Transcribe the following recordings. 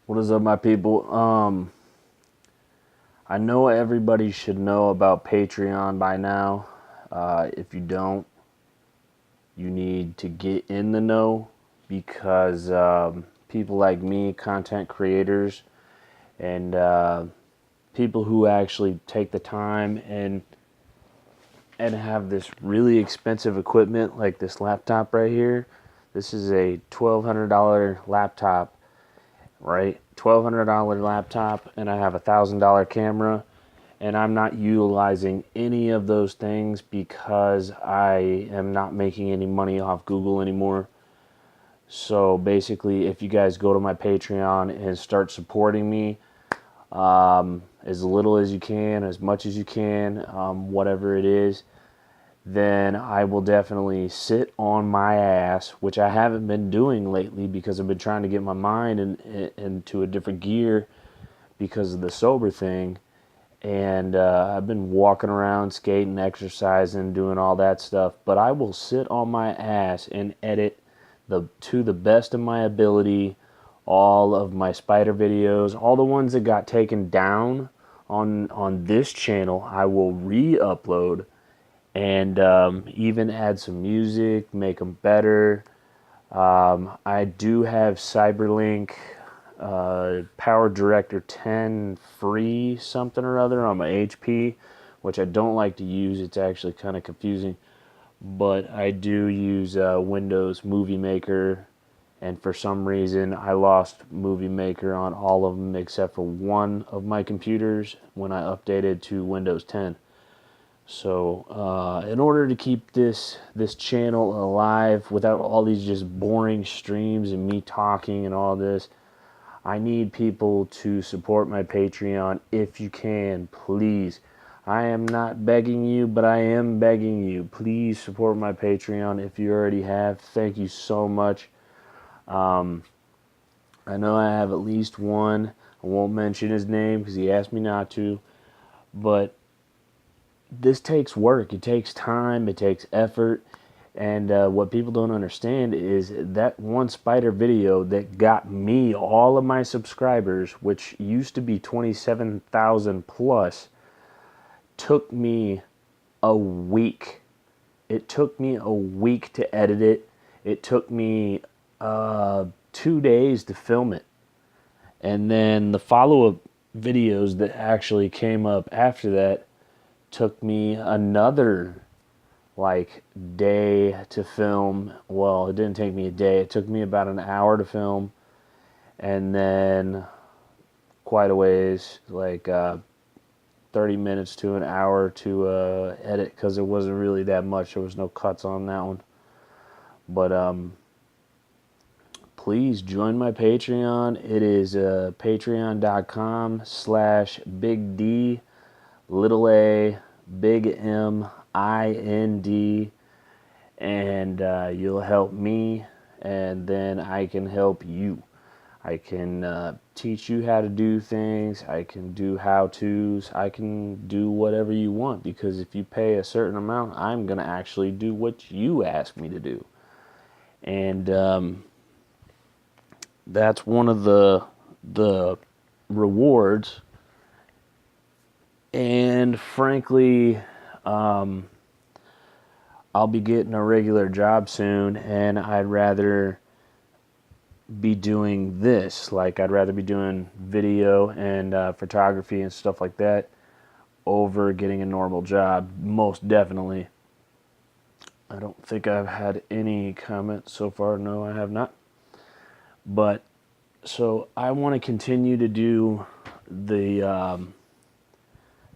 What is up, my people? I know everybody should know about Patreon by now. If you don't, you need to get in the know because people like me, content creators, and people who actually take the time and have this really expensive equipment like this laptop right here. This is a $1,200 laptop, right? $1,200 laptop, and I have $1,000 camera, and I'm not utilizing any of those things because I am not making any money off Google anymore. So basically, if you guys go to my Patreon and start supporting me, as little as you can, as much as you can, whatever it is, then I will definitely sit on my ass, which I haven't been doing lately because I've been trying to get my mind into a different gear because of the sober thing. And I've been walking around, skating, exercising, doing all that stuff. But I will sit on my ass and edit to the best of my ability all of my spider videos, all the ones that got taken down on this channel. I will re-upload and even add some music, make them better. I do have Cyberlink Power Director 10 free something or other on my HP, which I don't like to use. It's actually kind of confusing. But I do use Windows Movie Maker, and for some reason I lost Movie Maker on all of them except for one of my computers when I updated to Windows 10. So, in order to keep this channel alive without all these just boring streams and me talking and all this, I need people to support my Patreon if you can, please. I am not begging you, but I am begging you. Please support my Patreon if you already have. Thank you so much. I know I have at least one. I won't mention his name because he asked me not to, but this takes work. It takes time. It takes effort. And what people don't understand is that one spider video that got me all of my subscribers, which used to be 27,000 plus, took me a week. It took me a week to edit it. It took me 2 days to film it. And then the follow-up videos that actually came up after that took me another like day to film. Well, it didn't take me a day. It took me about an hour to film, and then quite a ways, like 30 minutes to an hour to edit because it wasn't really that much. There was no cuts on that one. But please join my Patreon. It is patreon.com/Big D, little A, Big M, IND, and you'll help me, and then I can help you. I can teach you how to do things. I can do how-tos. I can do whatever you want, because if you pay a certain amount, I'm going to actually do what you ask me to do. And that's one of the rewards. And frankly, I'll be getting a regular job soon, and I'd rather be doing this. Like, I'd rather be doing video and photography and stuff like that over getting a normal job, most definitely. I don't think I've had any comments so far. No, I have not. But so I want to continue to do the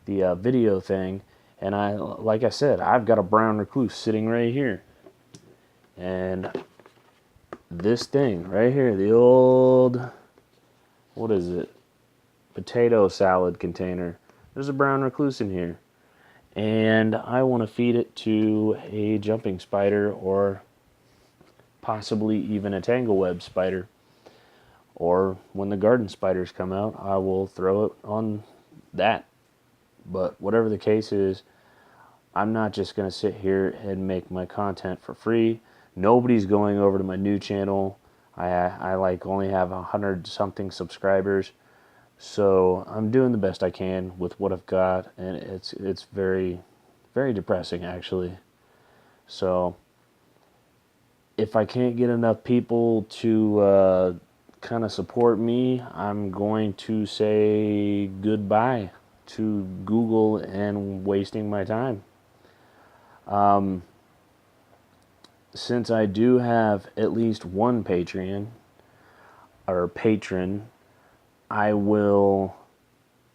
video thing, and like I said, I've got a brown recluse sitting right here, and this thing right here, the old, what is it, potato salad container. There's a brown recluse in here, and I want to feed it to a jumping spider, or possibly even a tangleweb spider. Or when the garden spiders come out, I will throw it on that. But whatever the case is, I'm not just going to sit here and make my content for free. Nobody's going over to my new channel. I like only have 100 something subscribers, so I'm doing the best I can with what I've got, and it's very, very depressing actually. So if I can't get enough people to kind of support me, I'm going to say goodbye to Google and wasting my time. Since I do have at least one Patreon or patron, I will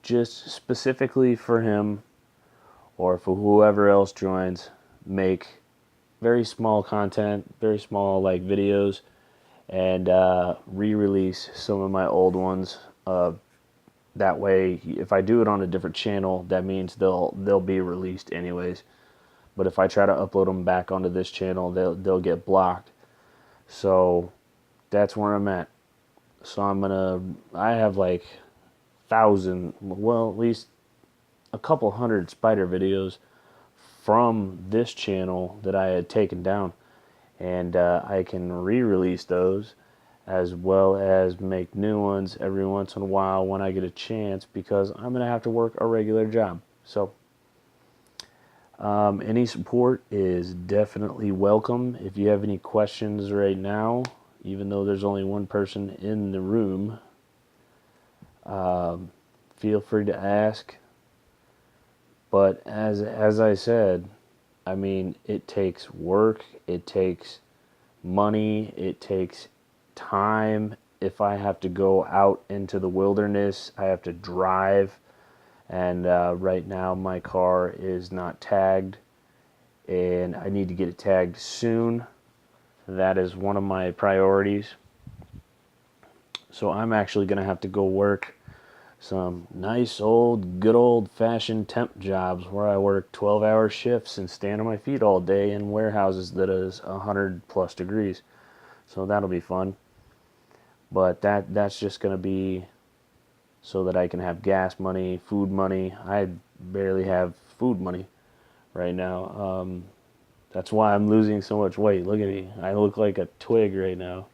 just specifically for him or for whoever else joins make very small content, very small like videos, and re-release some of my old ones. That way, if I do it on a different channel, that means they'll be released anyways. But if I try to upload them back onto this channel, they'll get blocked. So that's where I'm at. So I have like at least a couple hundred spider videos from this channel that I had taken down, and I can re-release those as well as make new ones every once in a while when I get a chance, because I'm gonna have to work a regular job. So any support is definitely welcome. If you have any questions right now, even though there's only one person in the room, feel free to ask. But as I said, I mean, it takes work, it takes money, it takes time. If I have to go out into the wilderness, I have to drive, and right now my car is not tagged, and I need to get it tagged soon. That is one of my priorities. So I'm actually going to have to go work some nice good old fashioned temp jobs where I work 12-hour shifts and stand on my feet all day in warehouses that is 100 plus degrees. So that'll be fun. But that's just going to be so that I can have gas money, food money. I barely have food money right now. That's why I'm losing so much weight. Look at me. I look like a twig right now.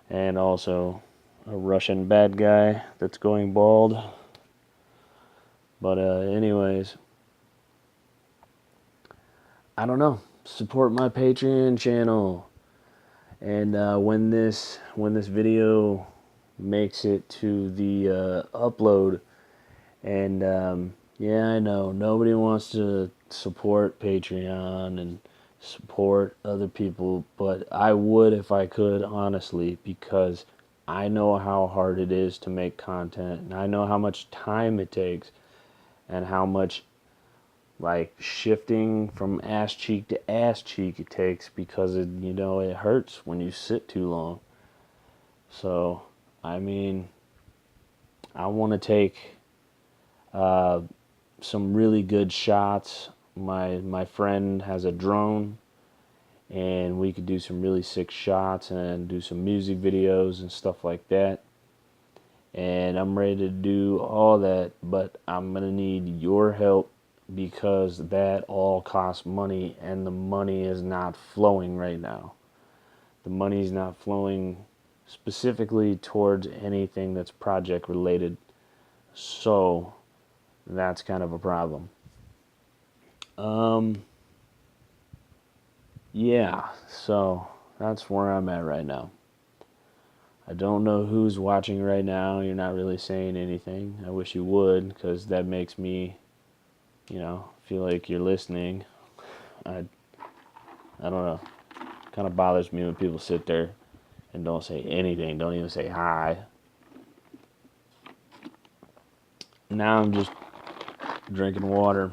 And also a Russian bad guy that's going bald. But anyways, I don't know. Support my Patreon channel. And when this video makes it to the upload, and yeah, I know nobody wants to support Patreon and support other people, but I would if I could, honestly, because I know how hard it is to make content, and I know how much time it takes, and how much like shifting from ass cheek to ass cheek it takes, because it hurts when you sit too long. So I mean, I want to take some really good shots. My friend has a drone, and we could do some really sick shots and do some music videos and stuff like that. And I'm ready to do all that, but I'm gonna need your help, because that all costs money, and the money is not flowing right now. The money is not flowing specifically towards anything that's project related. So that's kind of a problem. Yeah, so that's where I'm at right now. I don't know who's watching right now. You're not really saying anything. I wish you would, because that makes me, feel like you're listening. I don't know. Kind of bothers me when people sit there and don't say anything. Don't even say hi. Now I'm just drinking water.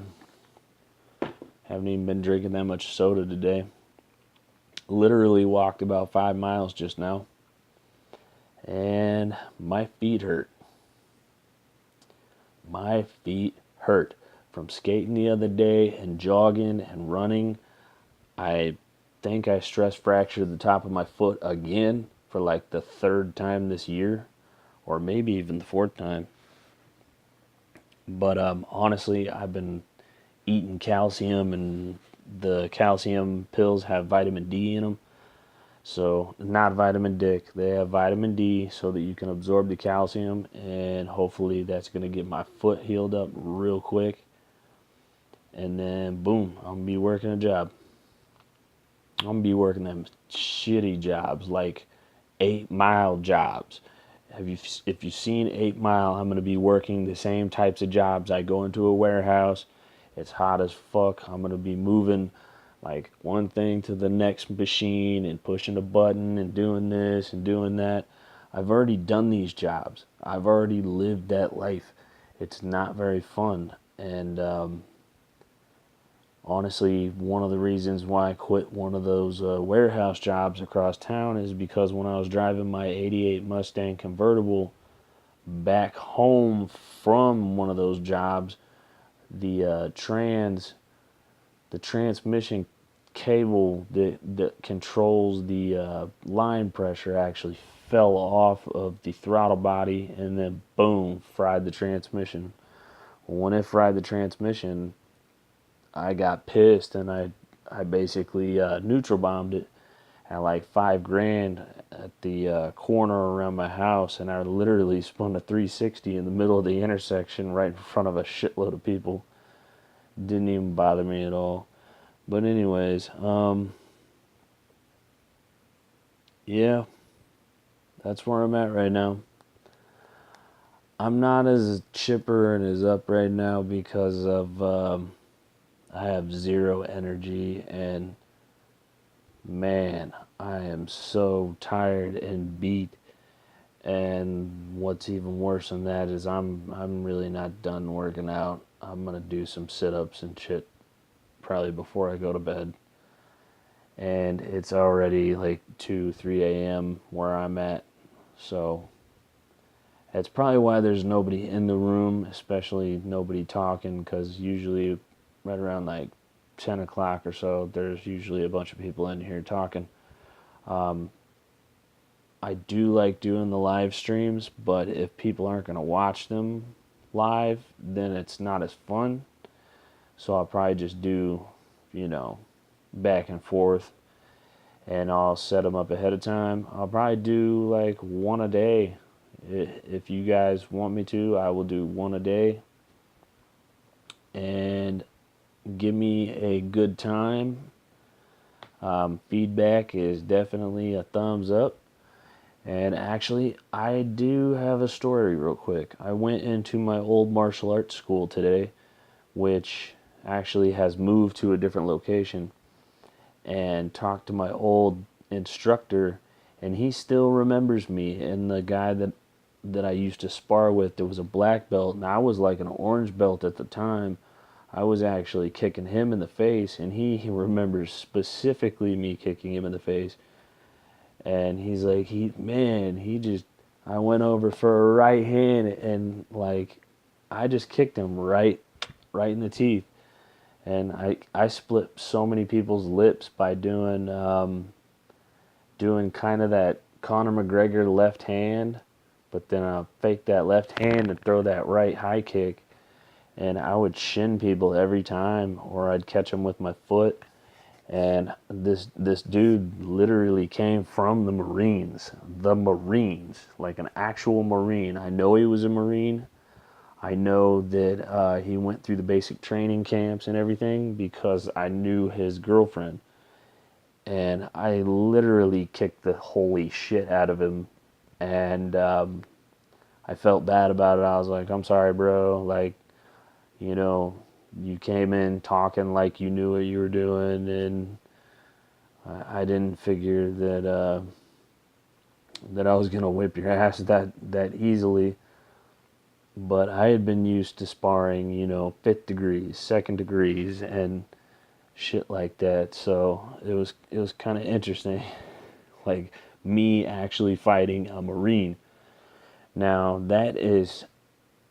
Haven't even been drinking that much soda today. Literally walked about 5 miles just now, and my feet hurt. My feet hurt from skating the other day and jogging and running. I think I stress fractured the top of my foot again for like the 3rd time this year, or maybe even the 4th time. But honestly, I've been eating calcium, and the calcium pills have vitamin D in them. So not vitamin D, they have vitamin D so that you can absorb the calcium, and hopefully that's going to get my foot healed up real quick. And then boom, I'm going to be working a job. I'm going to be working them shitty jobs, like 8 Mile jobs. If you've seen 8 Mile, I'm going to be working the same types of jobs. I go into a warehouse, it's hot as fuck. I'm going to be moving like one thing to the next machine and pushing a button and doing this and doing that. I've already done these jobs. I've already lived that life. It's not very fun. And honestly, one of the reasons why I quit one of those warehouse jobs across town is because when I was driving my 88 Mustang convertible back home from one of those jobs, the the transmission cable that controls the line pressure actually fell off of the throttle body, and then boom, fried the transmission. When it fried the transmission, I got pissed, and I basically neutral bombed it at like 5 grand at the corner around my house, and I literally spun a 360 in the middle of the intersection right in front of a shitload of people. Didn't even bother me at all. But anyways, yeah, that's where I'm at right now. I'm not as chipper and as up right now because of I have zero energy, and man, I am so tired and beat. And what's even worse than that is I'm really not done working out. I'm gonna do some sit-ups and shit probably before I go to bed. And it's already like 2, 3 a.m. where I'm at. So that's probably why there's nobody in the room, especially nobody talking, because usually right around like 10 o'clock or so, there's usually a bunch of people in here talking. Um, I do like doing the live streams, but if people aren't going to watch them live, then it's not as fun. So I'll probably just do, you know, back and forth, and I'll set them up ahead of time. I'll probably do like one a day. If you guys want me to, I will do one a day. And give me a good time. Feedback is definitely a thumbs up. And actually, I do have a story real quick. I went into my old martial arts school today, which actually has moved to a different location, and talked to my old instructor, and he still remembers me. And the guy that I used to spar with, there was a black belt, and I was like an orange belt at the time. I was actually kicking him in the face, and he remembers specifically me kicking him in the face. And he's like, I went over for a right hand, and like, I just kicked him right in the teeth. And I split so many people's lips by doing kind of that Conor McGregor left hand, but then I'll fake that left hand and throw that right high kick, and I would shin people every time, or I'd catch them with my foot. And this dude literally came from the Marines, like an actual Marine. I know he was a Marine. I know that he went through the basic training camps and everything because I knew his girlfriend. And I literally kicked the holy shit out of him. And I felt bad about it. I was like, I'm sorry, bro. Like, you know, you came in talking like you knew what you were doing, and I didn't figure that I was gonna whip your ass that easily. But I had been used to sparring, you know, fifth degrees, second degrees, and shit like that. So it was kind of interesting, like me actually fighting a Marine. Now that is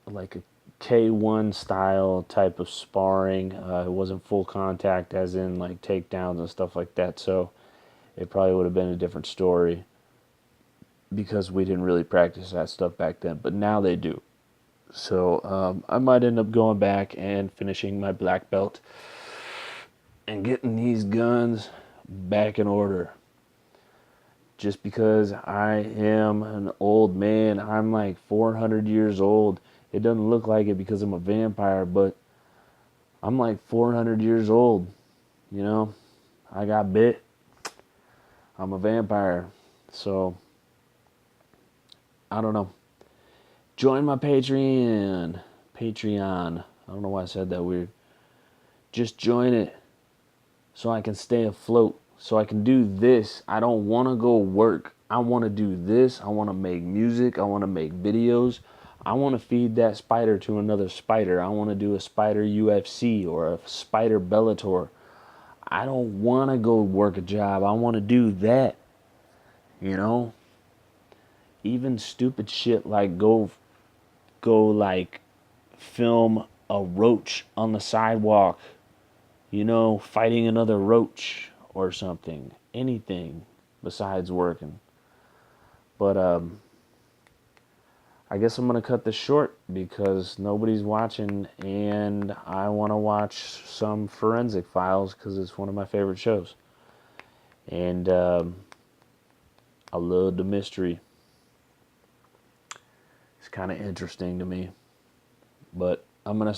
like a K1 style type of sparring. It wasn't full contact, as in like takedowns and stuff like that. So it probably would have been a different story because we didn't really practice that stuff back then. But now they do. So I might end up going back and finishing my black belt and getting these guns back in order. just because I am an old man, I'm like 400 years old. It doesn't look like it because I'm a vampire, but I'm like 400 years old. You know, I got bit. I'm a vampire. So, I don't know. Join my Patreon. Patreon. I don't know why I said that weird. Just join it so I can stay afloat. So I can do this. I don't want to go work. I want to do this. I want to make music. I want to make videos. I want to feed that spider to another spider. I want to do a spider UFC or a spider Bellator. I don't want to go work a job. I want to do that. You know? Even stupid shit like go like film a roach on the sidewalk, you know, fighting another roach or something. Anything besides working. But I guess I'm gonna cut this short because nobody's watching, and I want to watch some Forensic Files because it's one of my favorite shows, and I love the mystery. It's kind of interesting to me. But I'm gonna,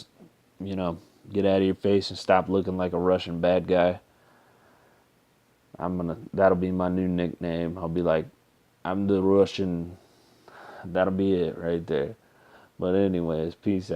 you know, get out of your face and stop looking like a Russian bad guy. That'll be my new nickname. I'll be like, I'm the Russian. That'll be it right there. But anyways, peace out.